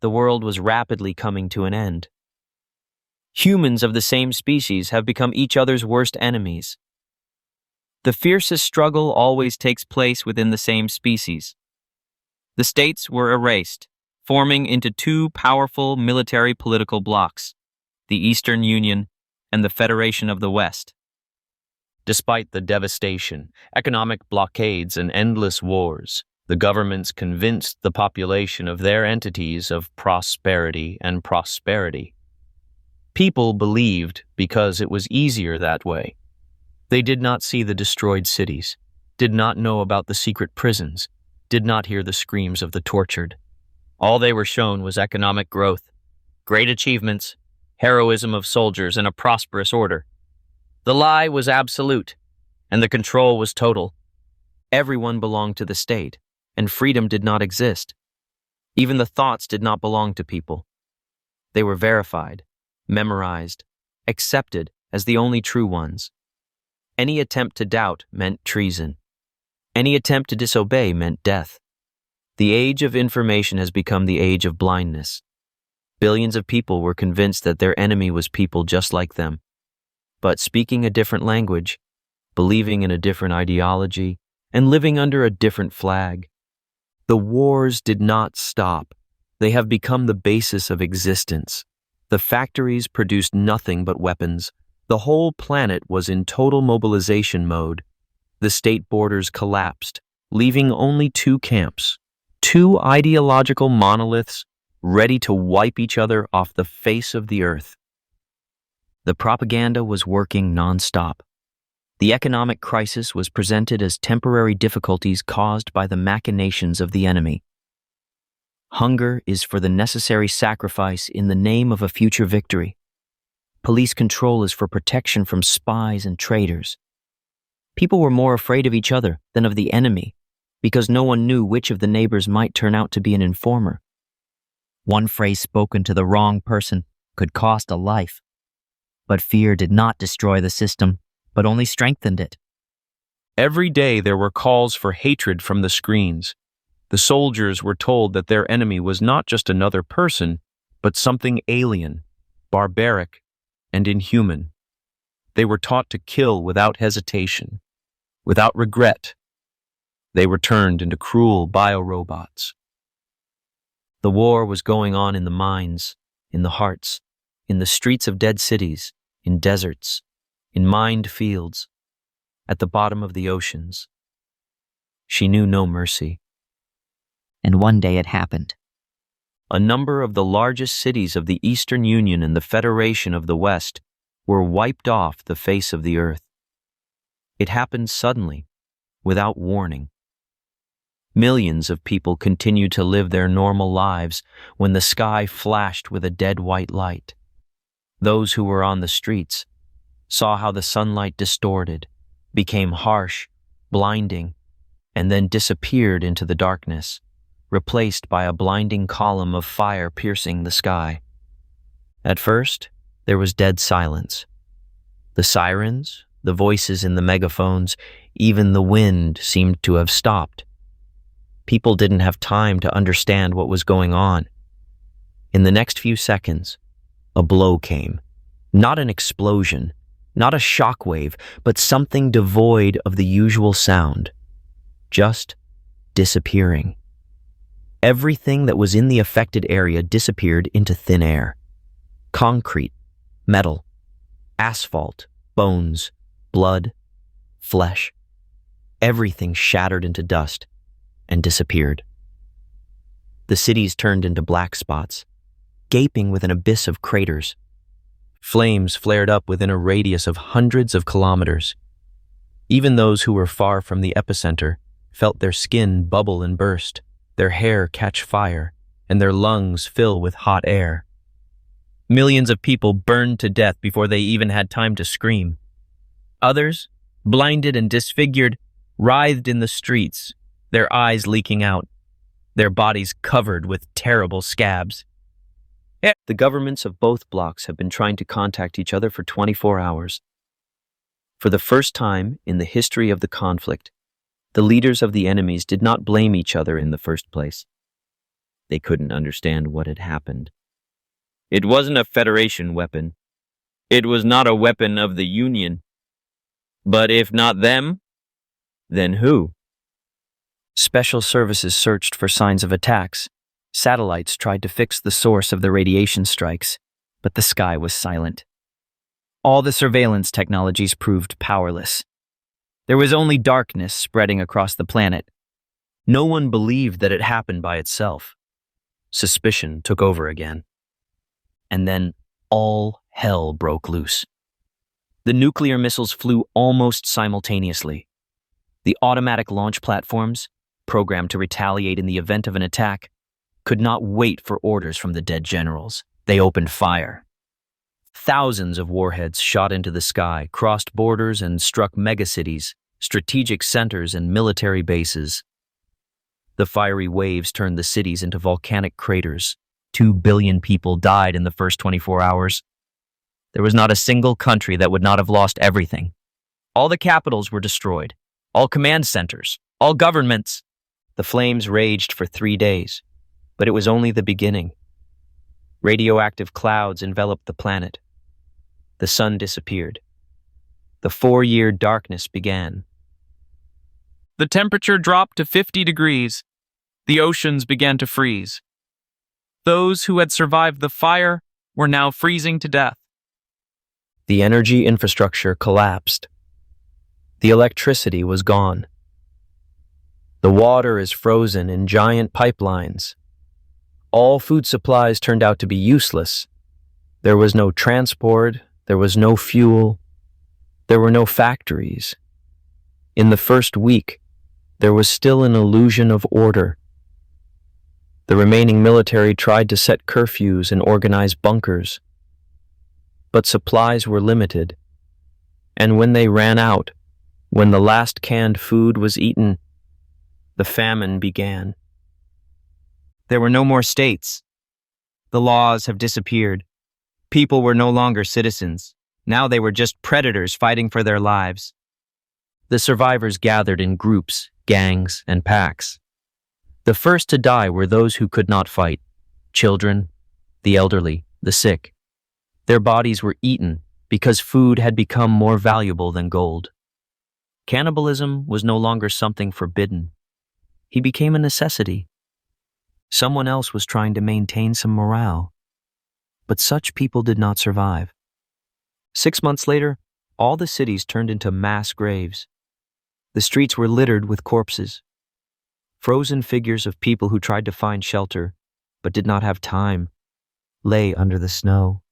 the world was rapidly coming to an end. Humans of the same species have become each other's worst enemies. The fiercest struggle always takes place within the same species. The states were erased, forming into two powerful military political blocs, the Eastern Union and the Federation of the West. Despite the devastation, economic blockades, and endless wars, the governments convinced the population of their entities of prosperity and prosperity. People believed because it was easier that way. They did not see the destroyed cities, did not know about the secret prisons, did not hear the screams of the tortured. All they were shown was economic growth, great achievements, heroism of soldiers, and a prosperous order. The lie was absolute, and the control was total. Everyone belonged to the state, and freedom did not exist. Even the thoughts did not belong to people. They were verified, memorized, accepted as the only true ones. Any attempt to doubt meant treason. Any attempt to disobey meant death. The age of information has become the age of blindness. Billions of people were convinced that their enemy was people just like them, but speaking a different language, believing in a different ideology, and living under a different flag. The wars did not stop. They have become the basis of existence. The factories produced nothing but weapons. The whole planet was in total mobilization mode. The state borders collapsed, leaving only two camps, two ideological monoliths ready to wipe each other off the face of the earth. The propaganda was working nonstop. The economic crisis was presented as temporary difficulties caused by the machinations of the enemy. Hunger is for the necessary sacrifice in the name of a future victory. Police control is for protection from spies and traitors. People were more afraid of each other than of the enemy because no one knew which of the neighbors might turn out to be an informer. One phrase spoken to the wrong person could cost a life. But fear did not destroy the system, but only strengthened it. Every day there were calls for hatred from the screens. The soldiers were told that their enemy was not just another person, but something alien, barbaric, and inhuman. They were taught to kill without hesitation, without regret. They were turned into cruel biorobots. The war was going on in the minds, in the hearts, in the streets of dead cities, in deserts, in mined fields, at the bottom of the oceans. She knew no mercy. And one day it happened. A number of the largest cities of the Eastern Union and the Federation of the West were wiped off the face of the earth. It happened suddenly, without warning. Millions of people continued to live their normal lives when the sky flashed with a dead white light. Those who were on the streets saw how the sunlight distorted, became harsh, blinding, and then disappeared into the darkness, replaced by a blinding column of fire piercing the sky. At first, there was dead silence. The sirens, the voices in the megaphones, even the wind seemed to have stopped. People didn't have time to understand what was going on. In the next few seconds, a blow came. Not an explosion, not a shockwave, but something devoid of the usual sound. Just disappearing. Everything that was in the affected area disappeared into thin air. Concrete, metal, asphalt, bones, blood, flesh. Everything shattered into dust and disappeared. The cities turned into black spots, gaping with an abyss of craters. Flames flared up within a radius of hundreds of kilometers. Even those who were far from the epicenter felt their skin bubble and burst, their hair catch fire, and their lungs fill with hot air. Millions of people burned to death before they even had time to scream. Others, blinded and disfigured, writhed in the streets, their eyes leaking out, their bodies covered with terrible scabs. The governments of both blocs have been trying to contact each other for 24 hours. For the first time in the history of the conflict, the leaders of the enemies did not blame each other in the first place. They couldn't understand what had happened. It wasn't a Federation weapon. It was not a weapon of the Union. But if not them, then who? Special services searched for signs of attacks. Satellites tried to fix the source of the radiation strikes, but the sky was silent. All the surveillance technologies proved powerless. There was only darkness spreading across the planet. No one believed that it happened by itself. Suspicion took over again. And then all hell broke loose. The nuclear missiles flew almost simultaneously. The automatic launch platforms, programmed to retaliate in the event of an attack, could not wait for orders from the dead generals. They opened fire. Thousands of warheads shot into the sky, crossed borders, and struck megacities, strategic centers, and military bases. The fiery waves turned the cities into volcanic craters. 2 billion people died in the first 24 hours. There was not a single country that would not have lost everything. All the capitals were destroyed. All command centers. All governments. The flames raged for 3 days, but it was only the beginning. Radioactive clouds enveloped the planet. The sun disappeared. The 4-year darkness began. The temperature dropped to 50 degrees. The oceans began to freeze. Those who had survived the fire were now freezing to death. The energy infrastructure collapsed. The electricity was gone. The water is frozen in giant pipelines. All food supplies turned out to be useless. There was no transport, there was no fuel, there were no factories. In the first week, there was still an illusion of order. The remaining military tried to set curfews and organize bunkers. But supplies were limited, and when they ran out, when the last canned food was eaten, the famine began. There were no more states. The laws have disappeared. People were no longer citizens. Now they were just predators fighting for their lives. The survivors gathered in groups, gangs, and packs. The first to die were those who could not fight: children, the elderly, the sick. Their bodies were eaten because food had become more valuable than gold. Cannibalism was no longer something forbidden. He became a necessity. Someone else was trying to maintain some morale. But such people did not survive. 6 months later, all the cities turned into mass graves. The streets were littered with corpses. Frozen figures of people who tried to find shelter, but did not have time, lay under the snow.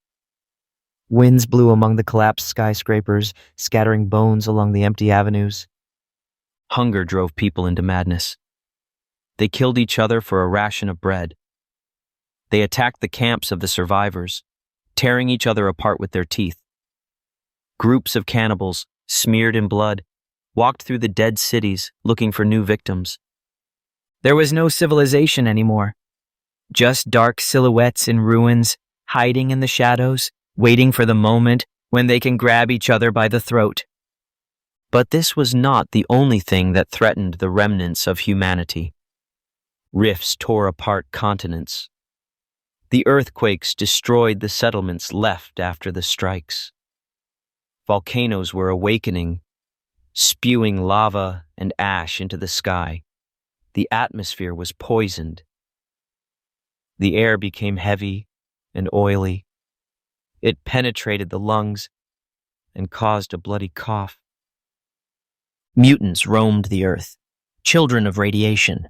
Winds blew among the collapsed skyscrapers, scattering bones along the empty avenues. Hunger drove people into madness. They killed each other for a ration of bread. They attacked the camps of the survivors, tearing each other apart with their teeth. Groups of cannibals, smeared in blood, walked through the dead cities looking for new victims. There was no civilization anymore. Just dark silhouettes in ruins, hiding in the shadows, waiting for the moment when they can grab each other by the throat. But this was not the only thing that threatened the remnants of humanity. Rifts tore apart continents. The earthquakes destroyed the settlements left after the strikes. Volcanoes were awakening, spewing lava and ash into the sky. The atmosphere was poisoned. The air became heavy and oily. It penetrated the lungs and caused a bloody cough. Mutants roamed the earth, children of radiation,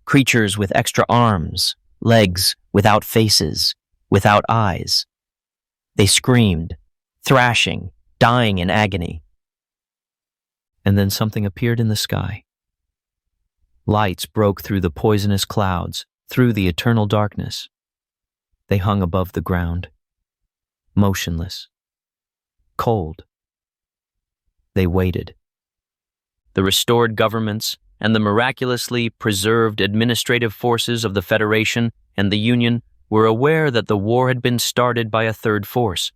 creatures with extra arms, legs, without faces, without eyes. They screamed, thrashing, dying in agony. And then something appeared in the sky. Lights broke through the poisonous clouds, through the eternal darkness. They hung above the ground, motionless, cold. They waited. The restored governments and the miraculously preserved administrative forces of the Federation and the Union were aware that the war had been started by a third force.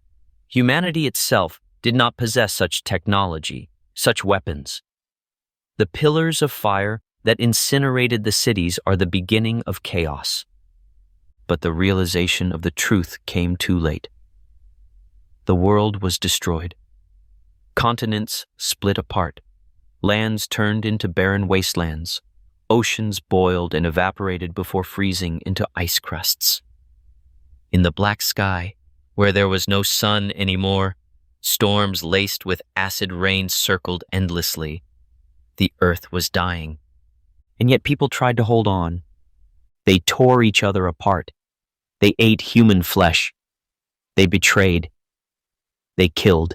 Humanity itself did not possess such technology, such weapons. The pillars of fire that incinerated the cities are the beginning of chaos. But the realization of the truth came too late. The world was destroyed. Continents split apart. Lands turned into barren wastelands. Oceans boiled and evaporated before freezing into ice crusts. In the black sky, where there was no sun anymore, storms laced with acid rain circled endlessly. The earth was dying. And yet people tried to hold on. They tore each other apart. They ate human flesh. They betrayed. They killed.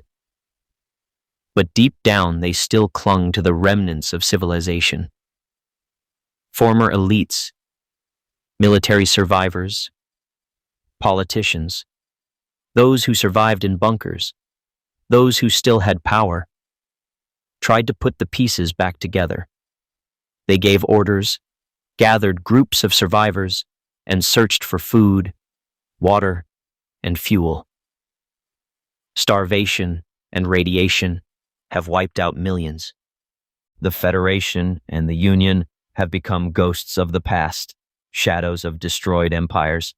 But deep down, they still clung to the remnants of civilization. Former elites, military survivors, politicians, those who survived in bunkers, those who still had power, tried to put the pieces back together. They gave orders, gathered groups of survivors, and searched for food, water, and fuel. Starvation and radiation have wiped out millions. The Federation and the Union have become ghosts of the past, shadows of destroyed empires.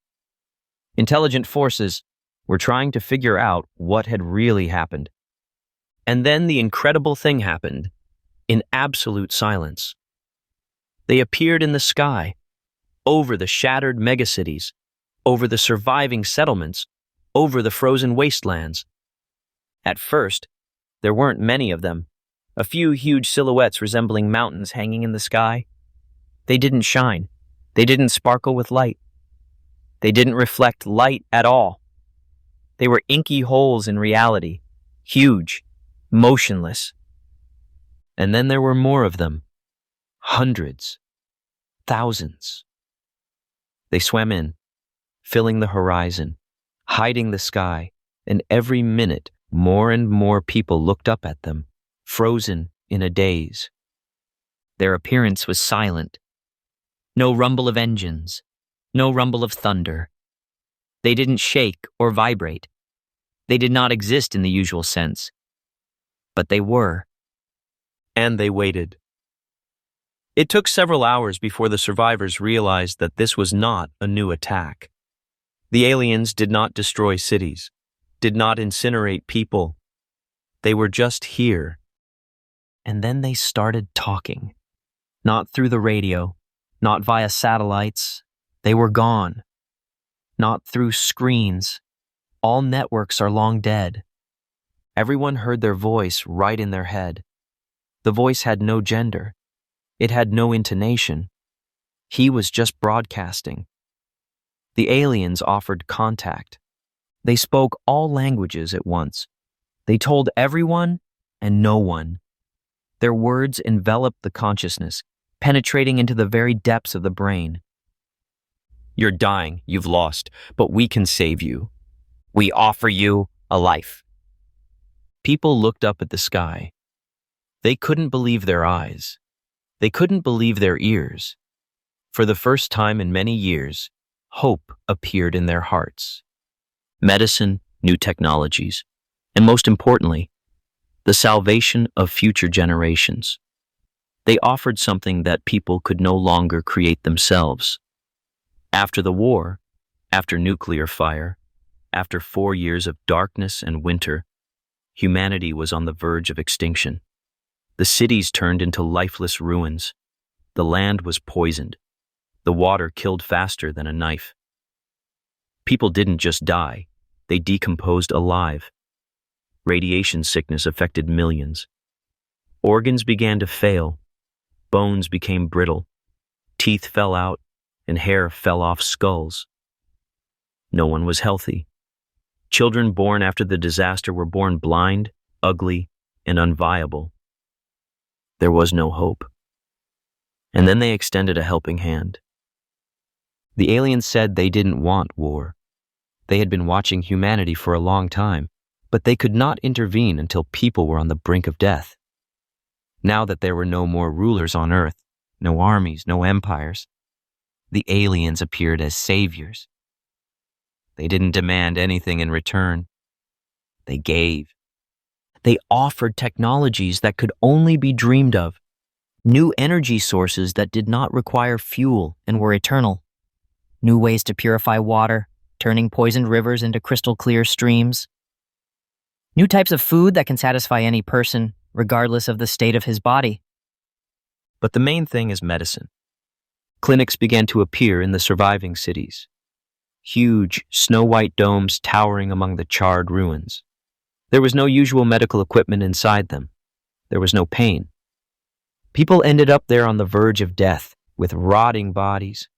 Intelligent forces were trying to figure out what had really happened. And then the incredible thing happened, in absolute silence. They appeared in the sky, over the shattered megacities, over the surviving settlements, over the frozen wastelands. At first, there weren't many of them, a few huge silhouettes resembling mountains hanging in the sky. They didn't shine. They didn't sparkle with light. They didn't reflect light at all. They were inky holes in reality, huge, motionless. And then there were more of them, hundreds, thousands. They swam in, filling the horizon, hiding the sky, and every minute more and more people looked up at them, frozen in a daze. Their appearance was silent. No rumble of engines, no rumble of thunder. They didn't shake or vibrate. They did not exist in the usual sense. But they were. And they waited. It took several hours before the survivors realized that this was not a new attack. The aliens did not destroy cities, did not incinerate people. They were just here. And then they started talking. Not through the radio, not via satellites. They were gone. Not through screens. All networks are long dead. Everyone heard their voice right in their head. The voice had no gender. It had no intonation. He was just broadcasting. The aliens offered contact. They spoke all languages at once. They told everyone and no one. Their words enveloped the consciousness, penetrating into the very depths of the brain. You're dying, you've lost, but we can save you. We offer you a life. People looked up at the sky. They couldn't believe their eyes. They couldn't believe their ears. For the first time in many years, hope appeared in their hearts. Medicine, new technologies, and most importantly, the salvation of future generations. They offered something that people could no longer create themselves. After the war, after nuclear fire, after 4 years of darkness and winter, humanity was on the verge of extinction. The cities turned into lifeless ruins. The land was poisoned. The water killed faster than a knife. People didn't just die, they decomposed alive. Radiation sickness affected millions. Organs began to fail. Bones became brittle. Teeth fell out, and hair fell off skulls. No one was healthy. Children born after the disaster were born blind, ugly, and unviable. There was no hope. And then they extended a helping hand. The aliens said they didn't want war. They had been watching humanity for a long time, but they could not intervene until people were on the brink of death. Now that there were no more rulers on Earth, no armies, no empires, the aliens appeared as saviors. They didn't demand anything in return. They gave. They offered technologies that could only be dreamed of, new energy sources that did not require fuel and were eternal. new ways to purify water, turning poisoned rivers into crystal clear streams. New types of food that can satisfy any person, regardless of the state of his body. But the main thing is medicine. Clinics began to appear in the surviving cities. Huge, snow-white domes towering among the charred ruins. There was no usual medical equipment inside them. There was no pain. People ended up there on the verge of death, with rotting bodies,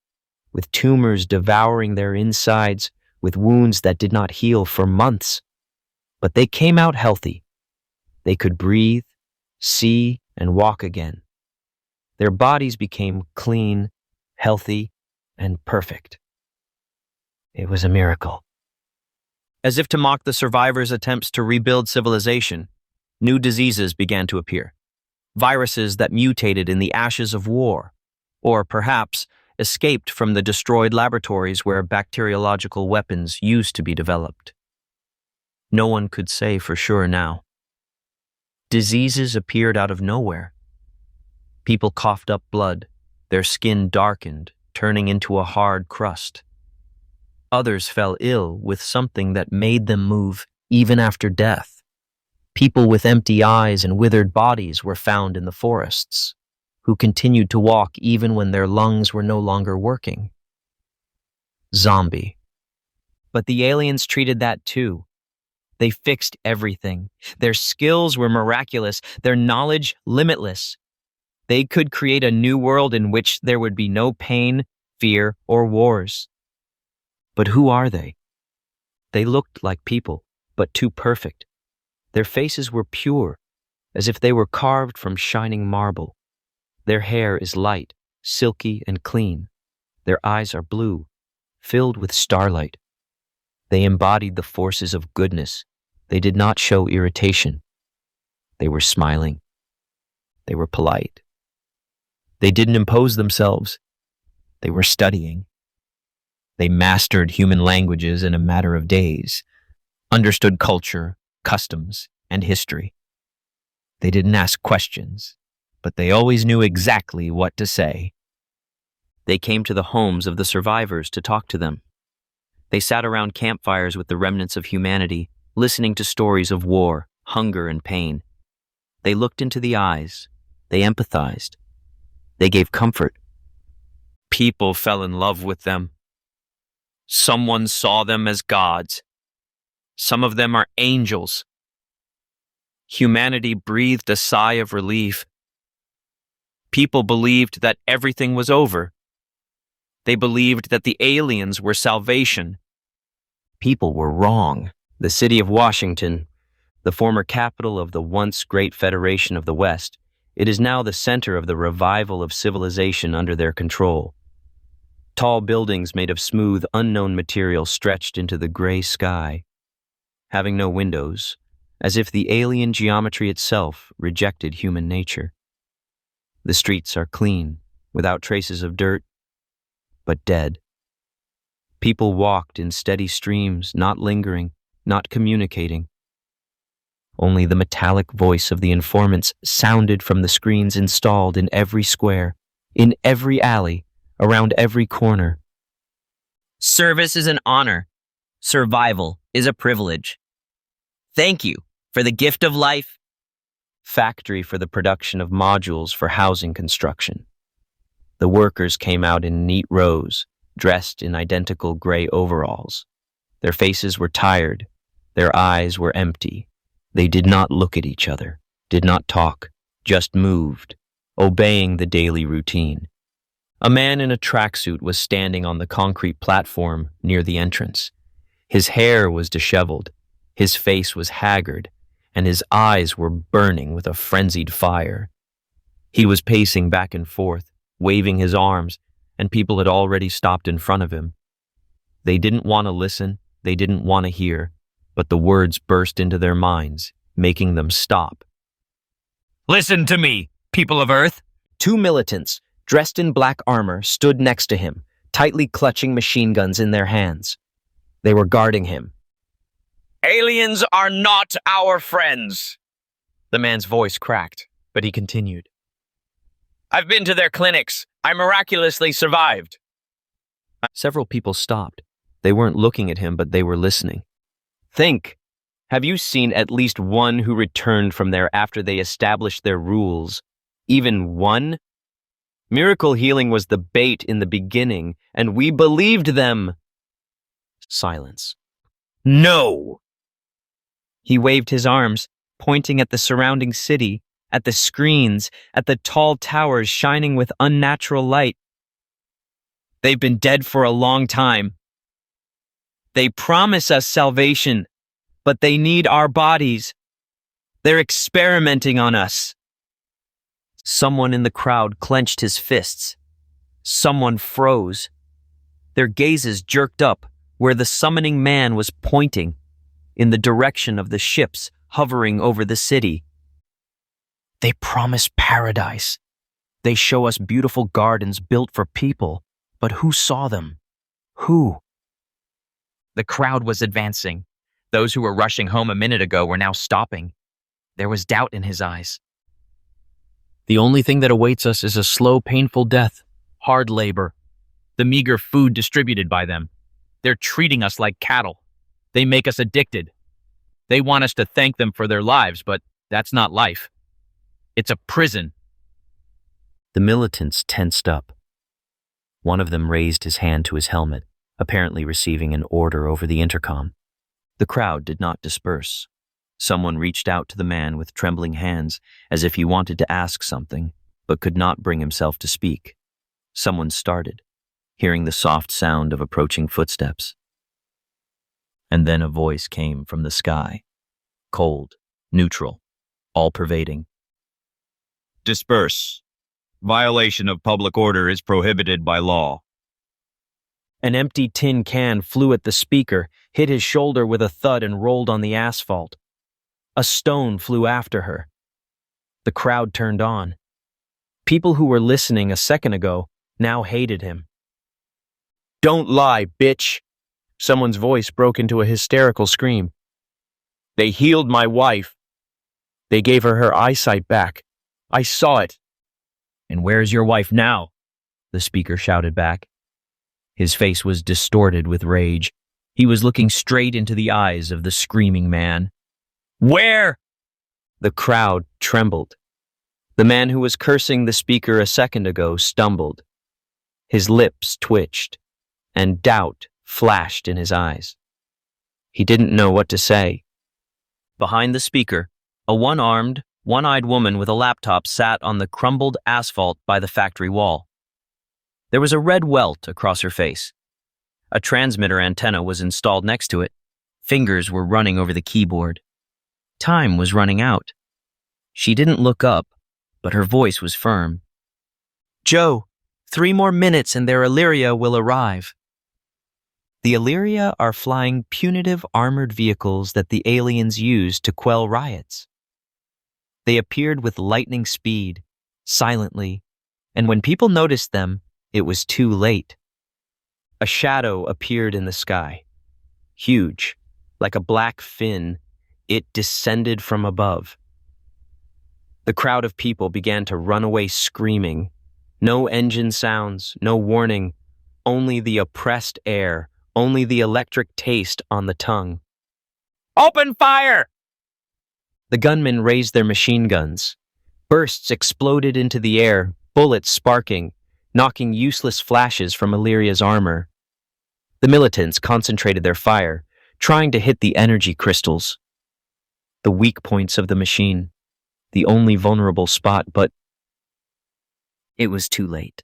with tumors devouring their insides, with wounds that did not heal for months. But they came out healthy. They could breathe, see, and walk again. Their bodies became clean, healthy, and perfect. It was a miracle. As if to mock the survivors' attempts to rebuild civilization, new diseases began to appear. Viruses that mutated in the ashes of war, or perhaps escaped from the destroyed laboratories where bacteriological weapons used to be developed. No one could say for sure now. Diseases appeared out of nowhere. People coughed up blood, their skin darkened, turning into a hard crust. Others fell ill with something that made them move even after death. People with empty eyes and withered bodies were found in the forests, who continued to walk even when their lungs were no longer working. Zombie. But the aliens treated that too. They fixed everything. Their skills were miraculous, their knowledge limitless. They could create a new world in which there would be no pain, fear, or wars. But who are they? They looked like people, but too perfect. Their faces were pure, as if they were carved from shining marble. Their hair is light, silky, and clean. Their eyes are blue, filled with starlight. They embodied the forces of goodness. They did not show irritation. They were smiling. They were polite. They didn't impose themselves. They were studying. They mastered human languages in a matter of days, understood culture, customs, and history. They didn't ask questions, but they always knew exactly what to say. They came to the homes of the survivors to talk to them. They sat around campfires with the remnants of humanity, listening to stories of war, hunger, and pain. They looked into the eyes. They empathized. They gave comfort. People fell in love with them. Someone saw them as gods. Some of them are angels. Humanity breathed a sigh of relief. People believed that everything was over. They believed that the aliens were salvation. People were wrong. The city of Washington, the former capital of the once great Federation of the West, it is now the center of the revival of civilization under their control. Tall buildings made of smooth, unknown material stretched into the gray sky, having no windows, as if the alien geometry itself rejected human nature. The streets are clean, without traces of dirt, but dead. People walked in steady streams, not lingering, not communicating. Only the metallic voice of the informants sounded from the screens installed in every square, in every alley, around every corner. Service is an honor. Survival is a privilege. Thank you for the gift of life. Factory for the production of modules for housing construction. The workers came out in neat rows, dressed in identical gray overalls. Their faces were tired. Their eyes were empty. They did not look at each other, did not talk, just moved, obeying the daily routine. A man in a tracksuit was standing on the concrete platform near the entrance. His hair was disheveled, his face was haggard, and his eyes were burning with a frenzied fire. He was pacing back and forth, waving his arms, and people had already stopped in front of him. They didn't want to listen, they didn't want to hear, but the words burst into their minds, making them stop. Listen to me, people of Earth. Two militants, dressed in black armor, stood next to him, tightly clutching machine guns in their hands. They were guarding him. Aliens are not our friends. The man's voice cracked, but he continued. I've been to their clinics. I miraculously survived. Several people stopped. They weren't looking at him, but they were listening. Think. Have you seen at least one who returned from there after they established their rules? Even one? Miracle healing was the bait in the beginning, and we believed them. Silence. No! He waved his arms, pointing at the surrounding city, at the screens, at the tall towers shining with unnatural light. They've been dead for a long time. They promise us salvation, but they need our bodies. They're experimenting on us. Someone in the crowd clenched his fists. Someone froze. Their gazes jerked up where the summoning man was pointing, in the direction of the ships hovering over the city. They promise paradise. They show us beautiful gardens built for people, but who saw them? Who? The crowd was advancing. Those who were rushing home a minute ago were now stopping. There was doubt in his eyes. The only thing that awaits us is a slow, painful death, hard labor, The meager food distributed by them. They're treating us like cattle. They make us addicted. They want us to thank them for their lives, but that's not life. It's a prison. The militants tensed up. One of them raised his hand to his helmet, apparently receiving an order over the intercom. The crowd did not disperse. Someone reached out to the man with trembling hands, as if he wanted to ask something, but could not bring himself to speak. Someone started, hearing the soft sound of approaching footsteps. And then a voice came from the sky, cold, neutral, all-pervading. Disperse. Violation of public order is prohibited by law. An empty tin can flew at the speaker, hit his shoulder with a thud and rolled on the asphalt. A stone flew after her. The crowd turned on. People who were listening a second ago now hated him. "Don't lie, bitch!" Someone's voice broke into a hysterical scream. "They healed my wife. They gave her eyesight back. I saw it." And where's your wife now? The speaker shouted back. His face was distorted with rage. He was looking straight into the eyes of the screaming man. "Where?" The crowd trembled. The man who was cursing the speaker a second ago stumbled. His lips twitched, and doubt flashed in his eyes. He didn't know what to say. Behind the speaker, a one-armed, one-eyed woman with a laptop sat on the crumbled asphalt by the factory wall. There was a red welt across her face. A transmitter antenna was installed next to it. Fingers were running over the keyboard. Time was running out. She didn't look up, but her voice was firm. "Joe, 3 more minutes and their Illyria will arrive." The Illyria are flying punitive armored vehicles that the aliens use to quell riots. They appeared with lightning speed, silently, and when people noticed them, it was too late. A shadow appeared in the sky. Huge, like a black fin, it descended from above. The crowd of people began to run away screaming. No engine sounds, no warning, only the oppressed air, only the electric taste on the tongue. Open fire! The gunmen raised their machine guns. Bursts exploded into the air, bullets sparking, knocking useless flashes from Illyria's armor. The militants concentrated their fire, trying to hit the energy crystals, the weak points of the machine, the only vulnerable spot, but it was too late.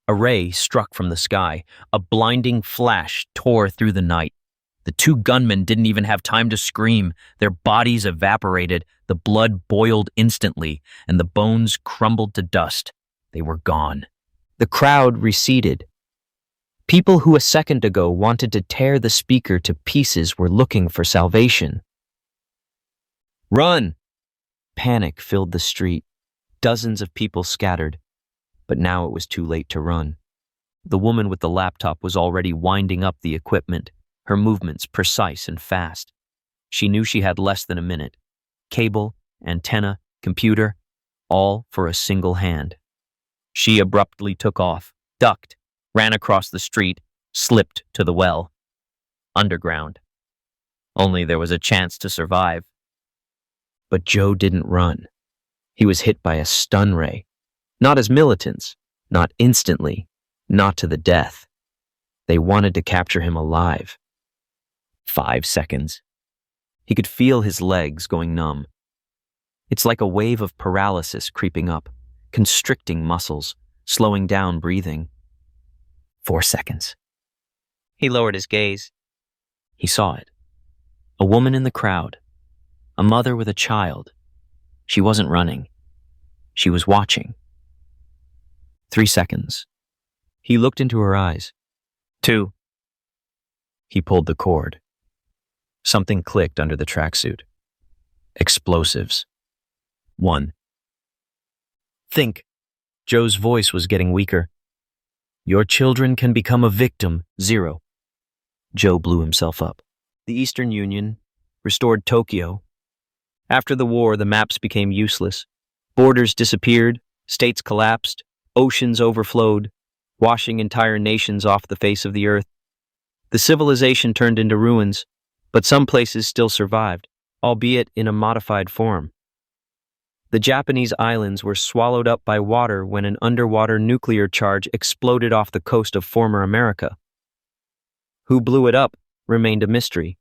A ray struck from the sky. A blinding flash tore through the night. The 2 gunmen didn't even have time to scream. Their bodies evaporated, the blood boiled instantly, and the bones crumbled to dust. They were gone. The crowd receded. People who a second ago wanted to tear the speaker to pieces were looking for salvation. "Run!" Panic filled the street. Dozens of people scattered. But now it was too late to run. The woman with the laptop was already winding up the equipment, her movements precise and fast. She knew she had less than a minute. Cable, antenna, computer, all for a single hand. She abruptly took off, ducked, ran across the street, slipped to the well. Underground. Only there was a chance to survive. But Joe didn't run. He was hit by a stun ray. Not as militants, not instantly, not to the death. They wanted to capture him alive. 5 seconds. He could feel his legs going numb. It's like a wave of paralysis creeping up, constricting muscles, slowing down breathing. 4 seconds. He lowered his gaze. He saw it. A woman in the crowd. A mother with a child. She wasn't running. She was watching. 3 seconds. He looked into her eyes. 2. He pulled the cord. Something clicked under the tracksuit. Explosives. 1. Think. Joe's voice was getting weaker. Your children can become a victim. 0. Joe blew himself up. The Eastern Union restored Tokyo. After the war, the maps became useless. Borders disappeared, states collapsed, oceans overflowed, washing entire nations off the face of the earth. The civilization turned into ruins, but some places still survived, albeit in a modified form. The Japanese islands were swallowed up by water when an underwater nuclear charge exploded off the coast of former America. Who blew it up remained a mystery.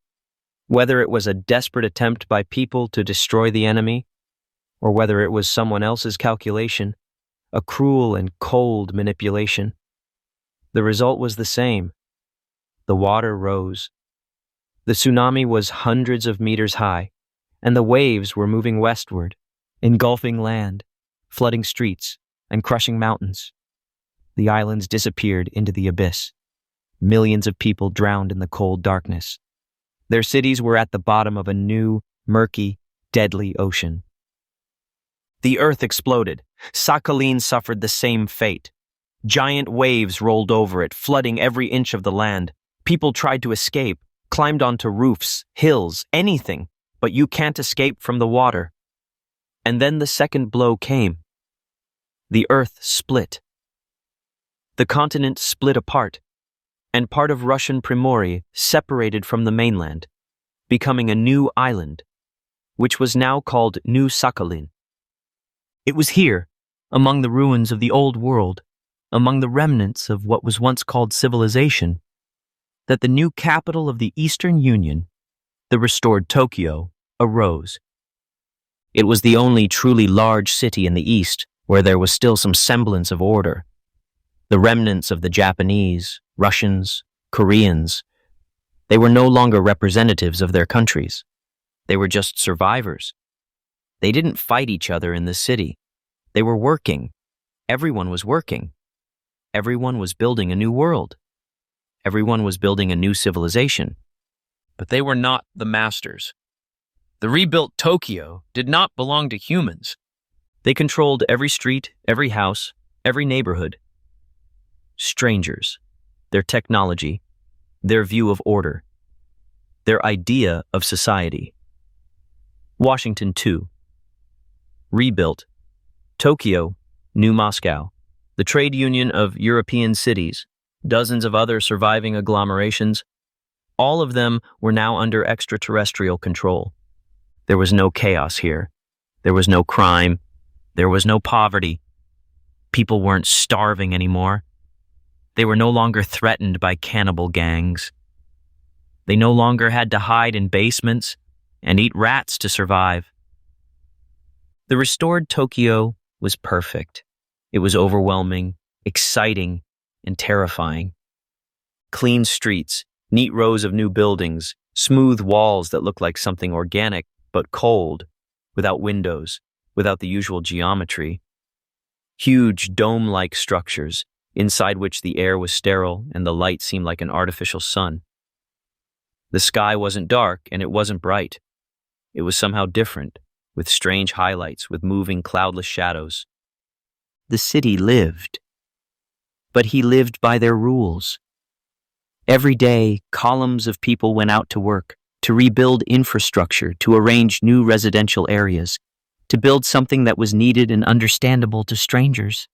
Whether it was a desperate attempt by people to destroy the enemy, or whether it was someone else's calculation, a cruel and cold manipulation. The result was the same. The water rose. The tsunami was hundreds of meters high, and the waves were moving westward, engulfing land, flooding streets, and crushing mountains. The islands disappeared into the abyss. Millions of people drowned in the cold darkness. Their cities were at the bottom of a new, murky, deadly ocean. The earth exploded. Sakhalin suffered the same fate. Giant waves rolled over it, flooding every inch of the land. People tried to escape, climbed onto roofs, hills, anything, but you can't escape from the water. And then the second blow came. The earth split. The continent split apart, and part of Russian Primorie separated from the mainland, becoming a new island, which was now called New Sakhalin. It was here, among the ruins of the old world, among the remnants of what was once called civilization, that the new capital of the Eastern Union, the restored Tokyo, arose. It was the only truly large city in the East where there was still some semblance of order. The remnants of the Japanese, Russians, Koreans, they were no longer representatives of their countries. They were just survivors. They didn't fight each other in the city. They were working. Everyone was working. Everyone was building a new world. Everyone was building a new civilization. But they were not the masters. The rebuilt Tokyo did not belong to humans. They controlled every street, every house, every neighborhood. Strangers, their technology, their view of order, their idea of society. Washington 2. Rebuilt. Tokyo, New Moscow, the trade union of European cities, dozens of other surviving agglomerations, all of them were now under extraterrestrial control. There was no chaos here. There was no crime. There was no poverty. People weren't starving anymore. They were no longer threatened by cannibal gangs. They no longer had to hide in basements and eat rats to survive. The restored Tokyo was perfect. It was overwhelming, exciting, and terrifying. Clean streets, neat rows of new buildings, smooth walls that looked like something organic but cold, without windows, without the usual geometry. Huge dome-like structures, inside which the air was sterile and the light seemed like an artificial sun. The sky wasn't dark and it wasn't bright. It was somehow different, with strange highlights, with moving cloudless shadows. The city lived. But he lived by their rules. Every day, columns of people went out to work, to rebuild infrastructure, to arrange new residential areas, to build something that was needed and understandable to strangers.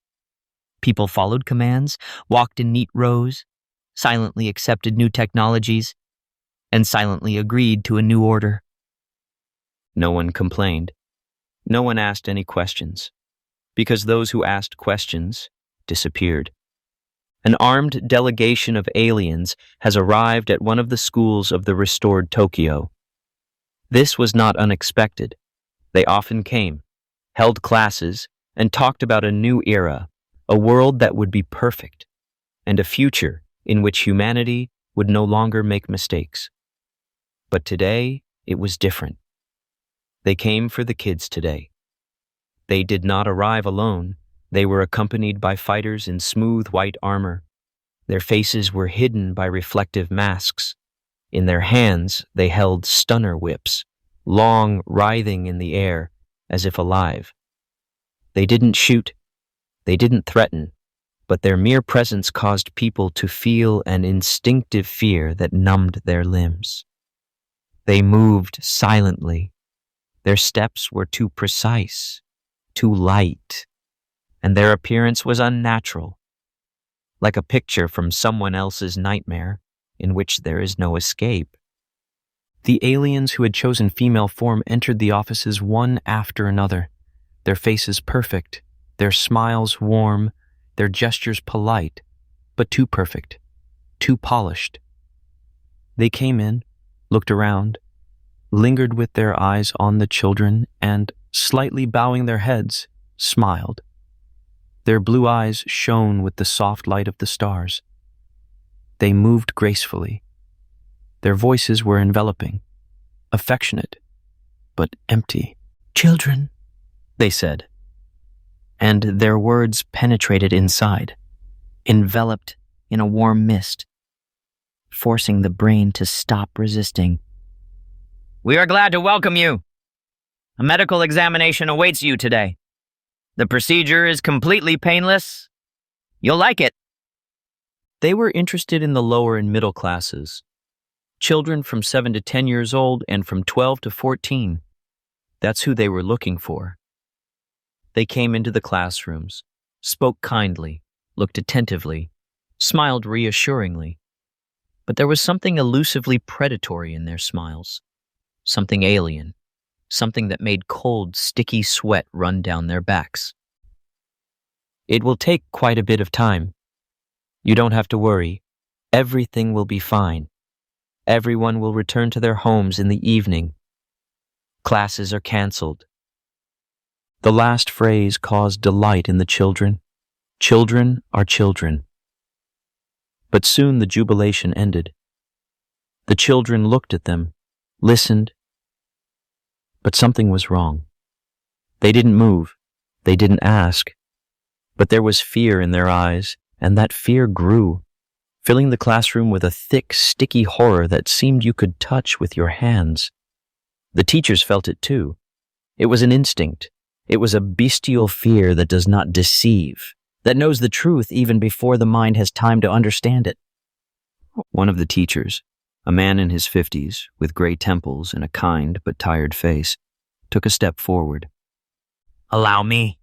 People followed commands, walked in neat rows, silently accepted new technologies, and silently agreed to a new order. No one complained. No one asked any questions, because those who asked questions disappeared. An armed delegation of aliens has arrived at one of the schools of the restored Tokyo. This was not unexpected. They often came, held classes, and talked about a new era, a world that would be perfect, and a future in which humanity would no longer make mistakes. But today, it was different. They came for the kids today. They did not arrive alone. They were accompanied by fighters in smooth white armor. Their faces were hidden by reflective masks. In their hands, they held stunner whips, long, writhing in the air, as if alive. They didn't shoot. They didn't threaten. But their mere presence caused people to feel an instinctive fear that numbed their limbs. They moved silently. Their steps were too precise, too light, and their appearance was unnatural, like a picture from someone else's nightmare in which there is no escape. The aliens who had chosen female form entered the offices one after another, their faces perfect, their smiles warm, their gestures polite, but too perfect, too polished. They came in, looked around, lingered with their eyes on the children, and, slightly bowing their heads, smiled. Their blue eyes shone with the soft light of the stars. They moved gracefully. Their voices were enveloping, affectionate, but empty. "Children," they said, and their words penetrated inside, enveloped in a warm mist, forcing the brain to stop resisting. "We are glad to welcome you. A medical examination awaits you today. The procedure is completely painless. You'll like it." They were interested in the lower and middle classes, children from 7 to 10 years old and from 12 to 14. That's who they were looking for. They came into the classrooms, spoke kindly, looked attentively, smiled reassuringly. But there was something elusively predatory in their smiles, something alien, something that made cold, sticky sweat run down their backs. "It will take quite a bit of time. You don't have to worry. Everything will be fine. Everyone will return to their homes in the evening. Classes are canceled." The last phrase caused delight in the children. Children are children. But soon the jubilation ended. The children looked at them, listened, but something was wrong. They didn't move, they didn't ask, but there was fear in their eyes, and that fear grew, filling the classroom with a thick, sticky horror that seemed you could touch with your hands. The teachers felt it too. It was an instinct. It was a bestial fear that does not deceive, that knows the truth even before the mind has time to understand it. One of the teachers, a man in his 50s, with gray temples and a kind but tired face, took a step forward. "Allow me.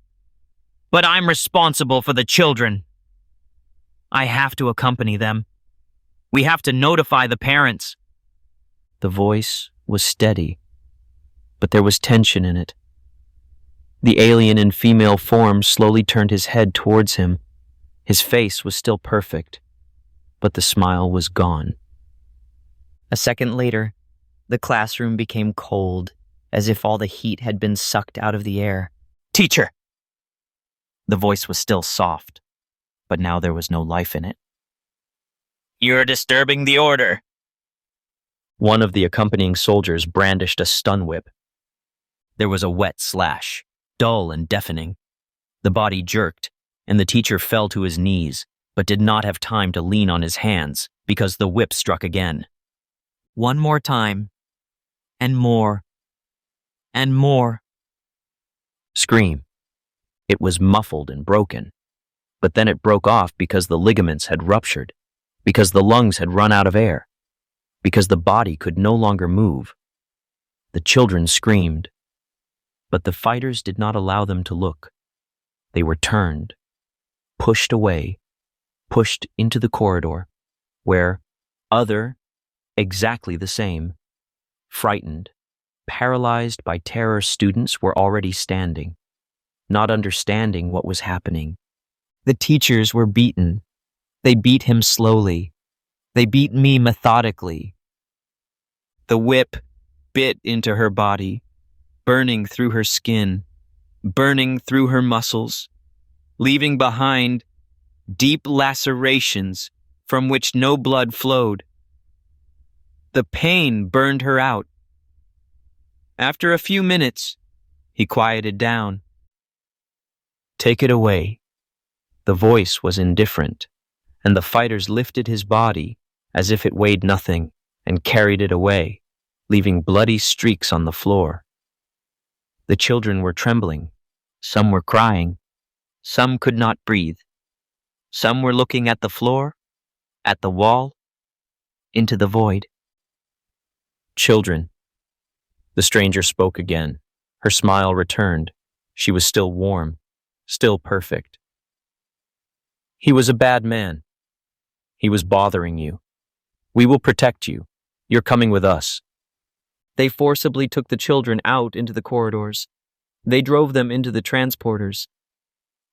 But I'm responsible for the children. I have to accompany them. We have to notify the parents." The voice was steady, but there was tension in it. The alien in female form slowly turned his head towards him. His face was still perfect, but the smile was gone. A second later, the classroom became cold, as if all the heat had been sucked out of the air. "Teacher!" The voice was still soft, but now there was no life in it. "You're disturbing the order." One of the accompanying soldiers brandished a stun whip. There was a wet slash, dull and deafening. The body jerked, and the teacher fell to his knees, but did not have time to lean on his hands because the whip struck again. One more time, and more, and more. Scream. It was muffled and broken, but then it broke off because the ligaments had ruptured, because the lungs had run out of air, because the body could no longer move. The children screamed, but the fighters did not allow them to look. They were turned. pushed away, pushed into the corridor, where other, exactly the same, frightened, paralyzed by terror students were already standing, not understanding what was happening. The teachers were beaten. They beat him slowly. They beat me methodically. The whip bit into her body, burning through her skin, burning through her muscles, leaving behind deep lacerations from which no blood flowed. The pain burned her out. After a few minutes, he quieted down. "Take it away." The voice was indifferent, and the fighters lifted his body as if it weighed nothing and carried it away, leaving bloody streaks on the floor. The children were trembling. Some were crying. Some could not breathe. Some were looking at the floor, at the wall, into the void. "Children." The stranger spoke again. Her smile returned. She was still warm, still perfect. "He was a bad man. He was bothering you. We will protect you. You're coming with us." They forcibly took the children out into the corridors. They drove them into the transporters.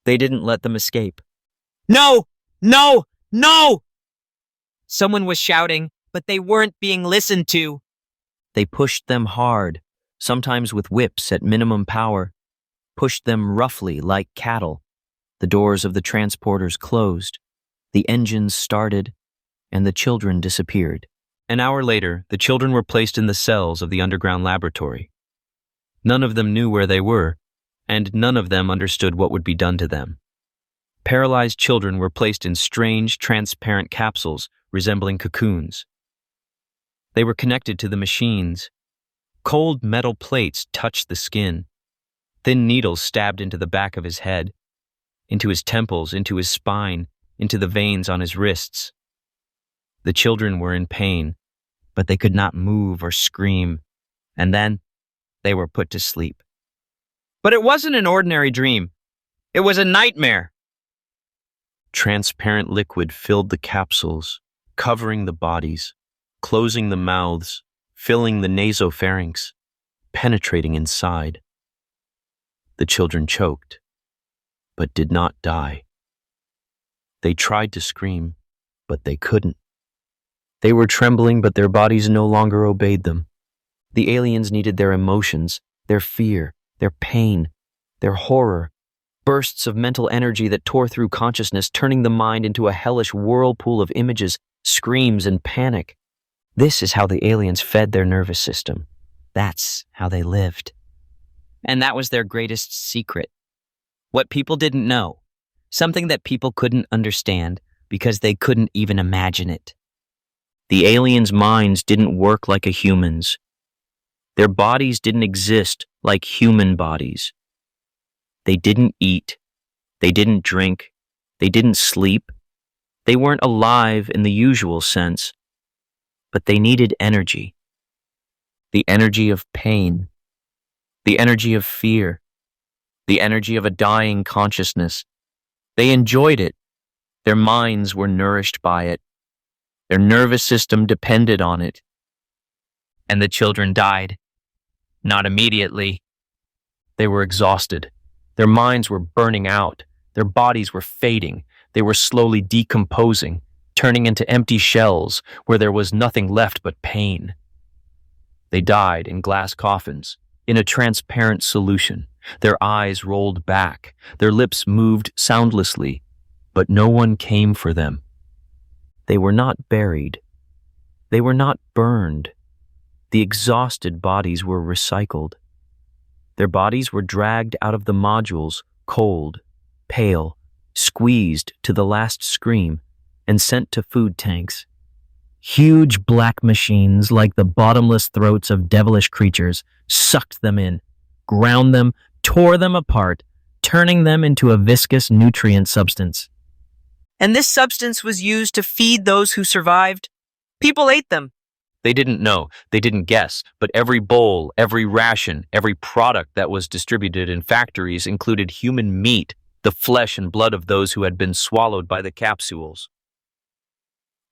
They didn't let them escape. "No! No! No!" Someone was shouting, but they weren't being listened to. They pushed them hard, sometimes with whips at minimum power, pushed them roughly like cattle. The doors of the transporters closed, the engines started, and the children disappeared. An hour later, the children were placed in the cells of the underground laboratory. None of them knew where they were, and none of them understood what would be done to them. Paralyzed children were placed in strange, transparent capsules resembling cocoons. They were connected to the machines. Cold metal plates touched the skin. Thin needles stabbed into the back of his head, into his temples, into his spine, into the veins on his wrists. The children were in pain, but they could not move or scream, and then they were put to sleep. But it wasn't an ordinary dream. It was a nightmare. Transparent liquid filled the capsules, covering the bodies, closing the mouths, filling the nasopharynx, penetrating inside. The children choked, but did not die. They tried to scream, but they couldn't. They were trembling, but their bodies no longer obeyed them. The aliens needed their emotions, their fear, their pain, their horror, bursts of mental energy that tore through consciousness, turning the mind into a hellish whirlpool of images, screams, and panic. This is how the aliens fed their nervous system. That's how they lived. And that was their greatest secret. What people didn't know. Something that people couldn't understand because they couldn't even imagine it. The aliens' minds didn't work like a human's. Their bodies didn't exist like human bodies. They didn't eat. They didn't drink. They didn't sleep. They weren't alive in the usual sense. But they needed energy. The energy of pain. The energy of fear. The energy of a dying consciousness. They enjoyed it. Their minds were nourished by it. Their nervous system depended on it. And the children died. Not immediately. They were exhausted. Their minds were burning out. Their bodies were fading. They were slowly decomposing, turning into empty shells where there was nothing left but pain. They died in glass coffins, in a transparent solution. Their eyes rolled back. Their lips moved soundlessly, but no one came for them. They were not buried. They were not burned. The exhausted bodies were recycled. Their bodies were dragged out of the modules, cold, pale, squeezed to the last scream, and sent to food tanks. Huge black machines, like the bottomless throats of devilish creatures, sucked them in, ground them, tore them apart, turning them into a viscous nutrient substance. And this substance was used to feed those who survived. People ate them. They didn't know, they didn't guess, but every bowl, every ration, every product that was distributed in factories included human meat, the flesh and blood of those who had been swallowed by the capsules.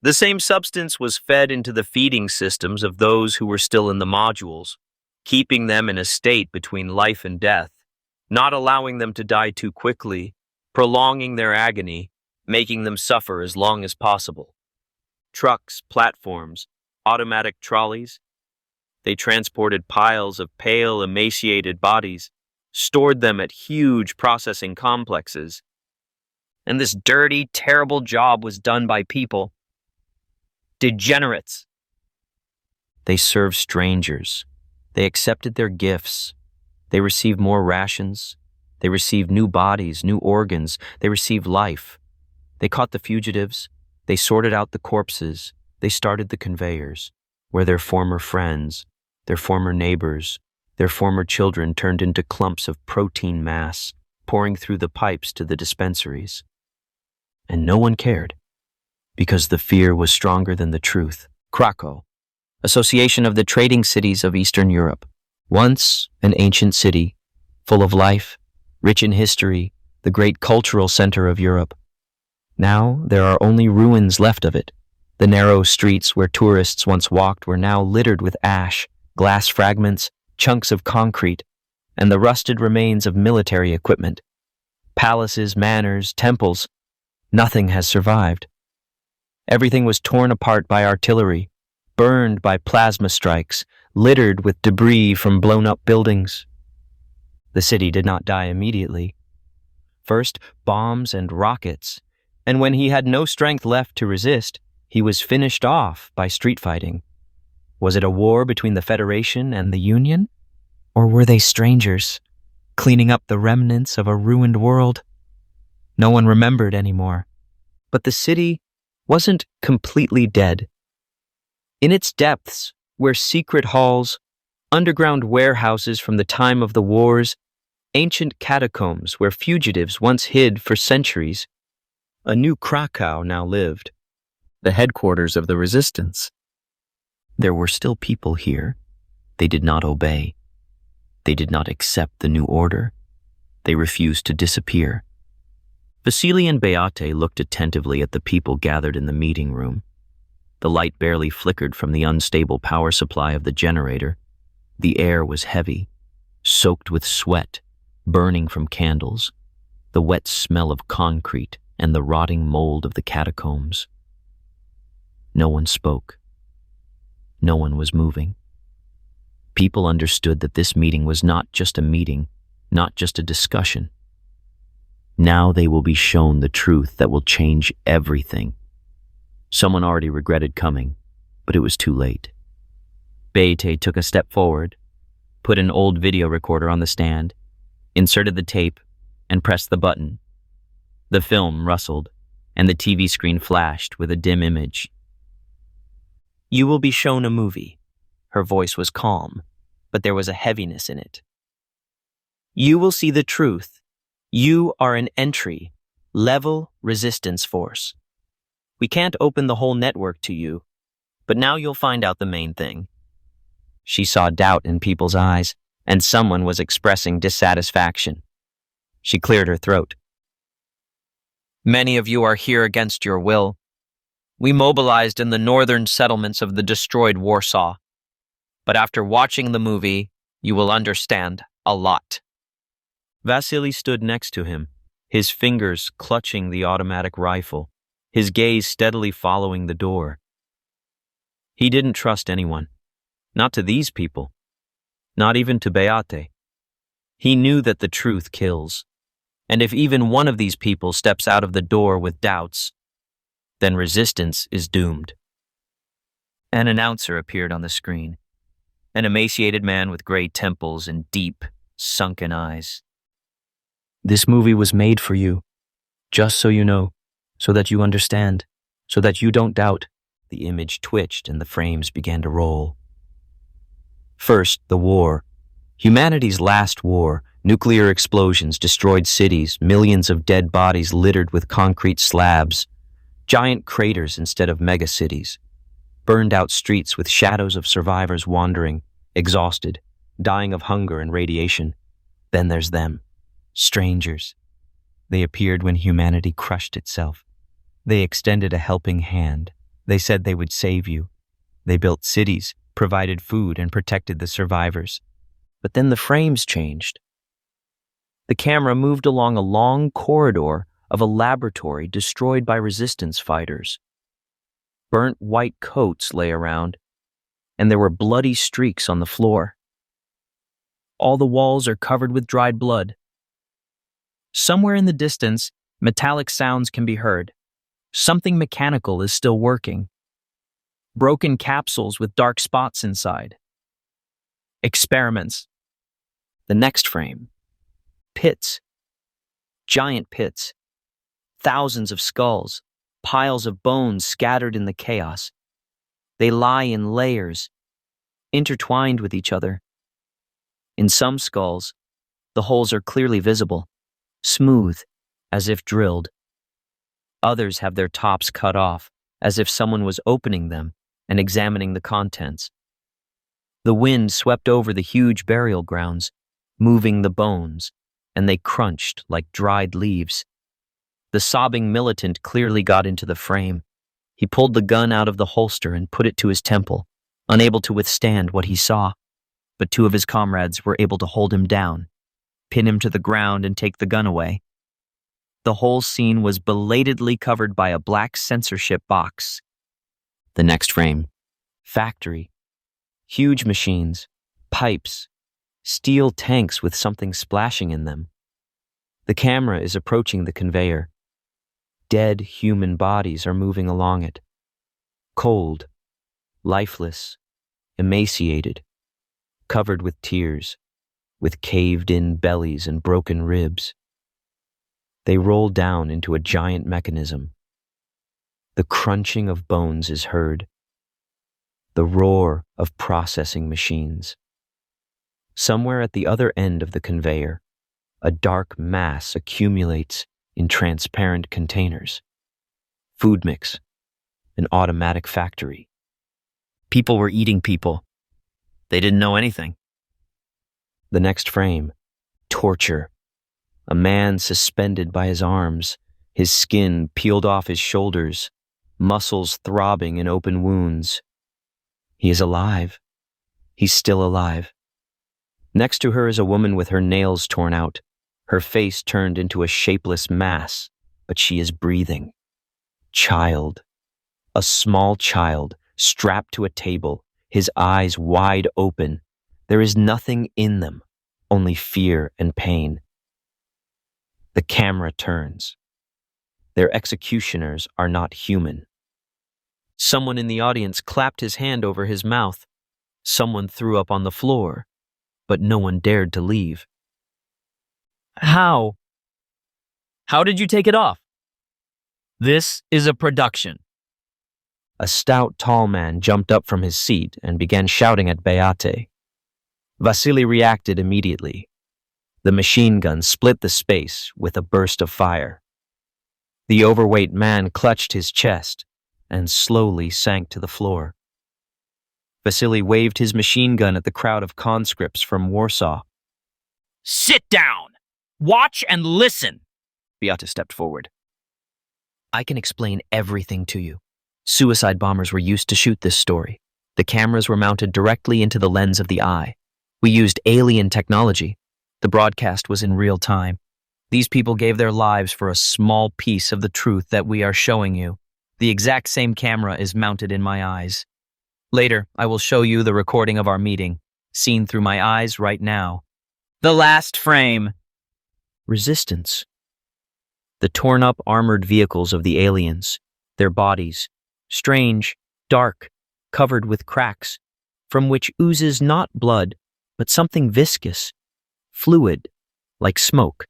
The same substance was fed into the feeding systems of those who were still in the modules, keeping them in a state between life and death, not allowing them to die too quickly, prolonging their agony, making them suffer as long as possible. Trucks, platforms, automatic trolleys. They transported piles of pale, emaciated bodies, stored them at huge processing complexes. And this dirty, terrible job was done by people. Degenerates. They served strangers. They accepted their gifts. They received more rations. They received new bodies, new organs. They received life. They caught the fugitives. They sorted out the corpses. They started the conveyors, where their former friends, their former neighbors, their former children turned into clumps of protein mass, pouring through the pipes to the dispensaries. And no one cared, because the fear was stronger than the truth. Krakow, Association of the Trading Cities of Eastern Europe, once an ancient city, full of life, rich in history, the great cultural center of Europe. Now there are only ruins left of it. The narrow streets where tourists once walked were now littered with ash, glass fragments, chunks of concrete, and the rusted remains of military equipment. Palaces, manors, temples, nothing has survived. Everything was torn apart by artillery, burned by plasma strikes, littered with debris from blown-up buildings. The city did not die immediately. First, bombs and rockets, and when he had no strength left to resist, he was finished off by street fighting. Was it a war between the Federation and the Union? Or were they strangers, cleaning up the remnants of a ruined world? No one remembered anymore. But the city wasn't completely dead. In its depths were secret halls, underground warehouses from the time of the wars, ancient catacombs where fugitives once hid for centuries. A new Krakow now lived, the headquarters of the resistance. There were still people here. They did not obey. They did not accept the new order. They refused to disappear. Vasily and Beate looked attentively at the people gathered in the meeting room. The light barely flickered from the unstable power supply of the generator. The air was heavy, soaked with sweat, burning from candles, the wet smell of concrete and the rotting mold of the catacombs. No one spoke. No one was moving. People understood that this meeting was not just a meeting, not just a discussion. Now they will be shown the truth that will change everything. Someone already regretted coming, but it was too late. Beate took a step forward, put an old video recorder on the stand, inserted the tape, and pressed the button. The film rustled, and the TV screen flashed with a dim image. "You will be shown a movie." Her voice was calm, but there was a heaviness in it. "You will see the truth. You are an entry-level resistance force. We can't open the whole network to you, but now you'll find out the main thing." She saw doubt in people's eyes, and someone was expressing dissatisfaction. She cleared her throat. "Many of you are here against your will. We mobilized in the northern settlements of the destroyed Warsaw. But after watching the movie, you will understand a lot." Vasily stood next to him, his fingers clutching the automatic rifle, his gaze steadily following the door. He didn't trust anyone, not to these people, not even to Beate. He knew that the truth kills, and if even one of these people steps out of the door with doubts, then resistance is doomed. An announcer appeared on the screen, an emaciated man with gray temples and deep, sunken eyes. "This movie was made for you, just so you know, so that you understand, so that you don't doubt." The image twitched and the frames began to roll. First, the war. Humanity's last war. Nuclear explosions destroyed cities, millions of dead bodies littered with concrete slabs, giant craters instead of megacities, burned-out streets with shadows of survivors wandering, exhausted, dying of hunger and radiation. Then there's them, strangers. They appeared when humanity crushed itself. They extended a helping hand. They said they would save you. They built cities, provided food, and protected the survivors. But then the frames changed. The camera moved along a long corridor of a laboratory destroyed by resistance fighters. Burnt white coats lay around, and there were bloody streaks on the floor. All the walls are covered with dried blood. Somewhere in the distance, metallic sounds can be heard. Something mechanical is still working. Broken capsules with dark spots inside. Experiments. The next frame. Pits. Giant pits. Thousands of skulls. Piles of bones scattered in the chaos. They lie in layers, intertwined with each other. In some skulls, the holes are clearly visible, smooth, as if drilled. Others have their tops cut off, as if someone was opening them and examining the contents. The wind swept over the huge burial grounds, moving the bones, and they crunched like dried leaves. The sobbing militant clearly got into the frame. He pulled the gun out of the holster and put it to his temple, unable to withstand what he saw. But two of his comrades were able to hold him down, pin him to the ground, and take the gun away. The whole scene was belatedly covered by a black censorship box. The next frame. Factory. Huge machines, pipes, steel tanks with something splashing in them. The camera is approaching the conveyor. Dead human bodies are moving along it. Cold, lifeless, emaciated, covered with tears, with caved-in bellies and broken ribs. They roll down into a giant mechanism. The crunching of bones is heard. The roar of processing machines. Somewhere at the other end of the conveyor, a dark mass accumulates in transparent containers. Food mix. An automatic factory. People were eating people. They didn't know anything. The next frame. Torture. A man suspended by his arms, his skin peeled off his shoulders, muscles throbbing in open wounds. He is alive. He's still alive. Next to her is a woman with her nails torn out, her face turned into a shapeless mass, but she is breathing. Child. A small child, strapped to a table, his eyes wide open. There is nothing in them, only fear and pain. The camera turns. Their executioners are not human. Someone in the audience clapped his hand over his mouth. Someone threw up on the floor, but no one dared to leave. How? How did you take it off? This is a production. A stout, tall man jumped up from his seat and began shouting at Beate. Vasily reacted immediately. The machine gun split the space with a burst of fire. The overweight man clutched his chest and slowly sank to the floor. Vasily waved his machine gun at the crowd of conscripts from Warsaw. Sit down! Watch and listen! Beate stepped forward. I can explain everything to you. Suicide bombers were used to shoot this story. The cameras were mounted directly into the lens of the eye. We used alien technology. The broadcast was in real time. These people gave their lives for a small piece of the truth that we are showing you. The exact same camera is mounted in my eyes. Later, I will show you the recording of our meeting, seen through my eyes right now. The last frame. Resistance. The torn-up armored vehicles of the aliens, their bodies, strange, dark, covered with cracks, from which oozes not blood, but something viscous, fluid, like smoke.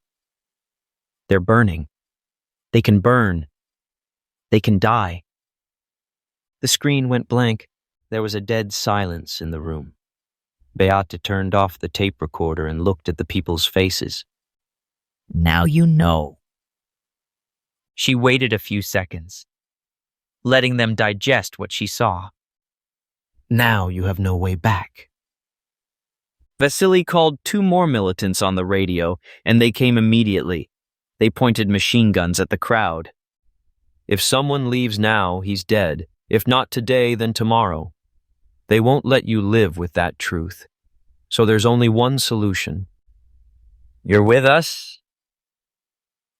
They're burning. They can burn. They can die. The screen went blank. There was a dead silence in the room. Beate turned off the tape recorder and looked at the people's faces. Now you know. She waited a few seconds, letting them digest what she saw. Now you have no way back. Vasily called two more militants on the radio, and they came immediately. They pointed machine guns at the crowd. If someone leaves now, he's dead. If not today, then tomorrow. They won't let you live with that truth. So there's only one solution. You're with us,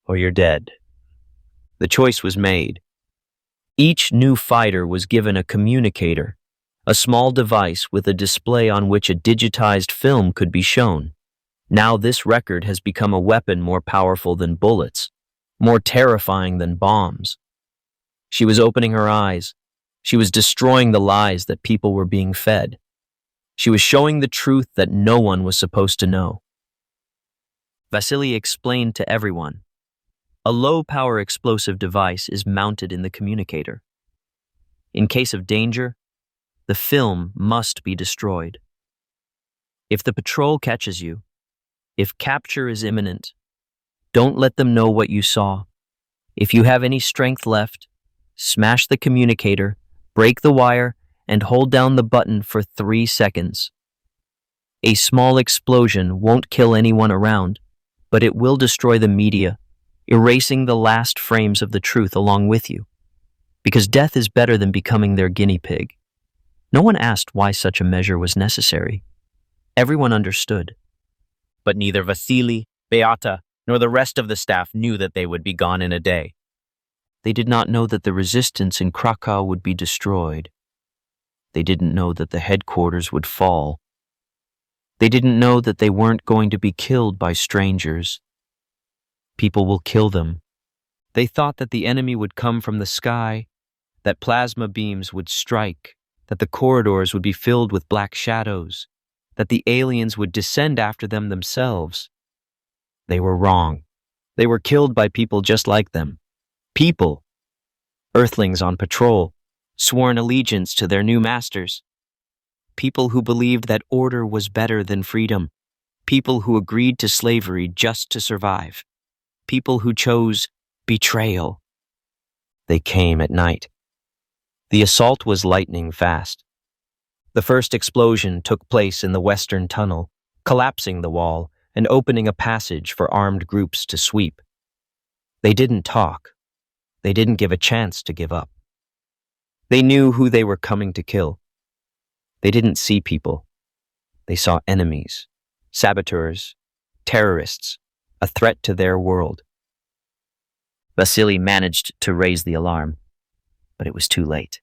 or you're dead. The choice was made. Each new fighter was given a communicator, a small device with a display on which a digitized film could be shown. Now this record has become a weapon more powerful than bullets, more terrifying than bombs. She was opening her eyes. She was destroying the lies that people were being fed. She was showing the truth that no one was supposed to know. Vasily explained to everyone. A low-power explosive device is mounted in the communicator. In case of danger, the film must be destroyed. If the patrol catches you, if capture is imminent, don't let them know what you saw. If you have any strength left, smash the communicator, break the wire, and hold down the button for 3 seconds. A small explosion won't kill anyone around, but it will destroy the media, erasing the last frames of the truth along with you. Because death is better than becoming their guinea pig. No one asked why such a measure was necessary. Everyone understood. But neither Vasily, Beata, nor the rest of the staff knew that they would be gone in a day. They did not know that the resistance in Krakow would be destroyed. They didn't know that the headquarters would fall. They didn't know that they weren't going to be killed by strangers. People will kill them. They thought that the enemy would come from the sky, that plasma beams would strike, that the corridors would be filled with black shadows, that the aliens would descend after them themselves. They were wrong. They were killed by people just like them. People. Earthlings on patrol, sworn allegiance to their new masters. People who believed that order was better than freedom. People who agreed to slavery just to survive. People who chose betrayal. They came at night. The assault was lightning fast. The first explosion took place in the western tunnel, collapsing the wall and opening a passage for armed groups to sweep. They didn't talk. They didn't give a chance to give up. They knew who they were coming to kill. They didn't see people. They saw enemies, saboteurs, terrorists, a threat to their world. Vasily managed to raise the alarm, but it was too late.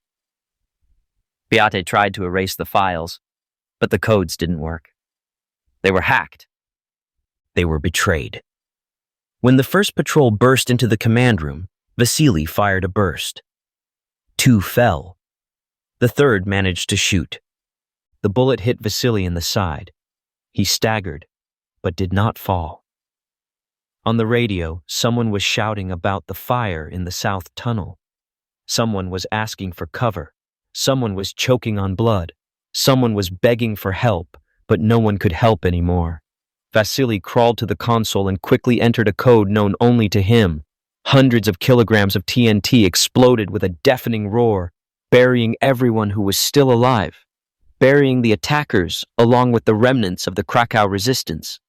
Beate tried to erase the files, but the codes didn't work. They were hacked. They were betrayed. When the first patrol burst into the command room, Vasily fired a burst. 2 fell. The third managed to shoot. The bullet hit Vasily in the side. He staggered, but did not fall. On the radio, someone was shouting about the fire in the south tunnel. Someone was asking for cover. Someone was choking on blood. Someone was begging for help, but no one could help anymore. Vasily crawled to the console and quickly entered a code known only to him. Hundreds of kilograms of TNT exploded with a deafening roar, burying everyone who was still alive, burying the attackers along with the remnants of the Krakow resistance.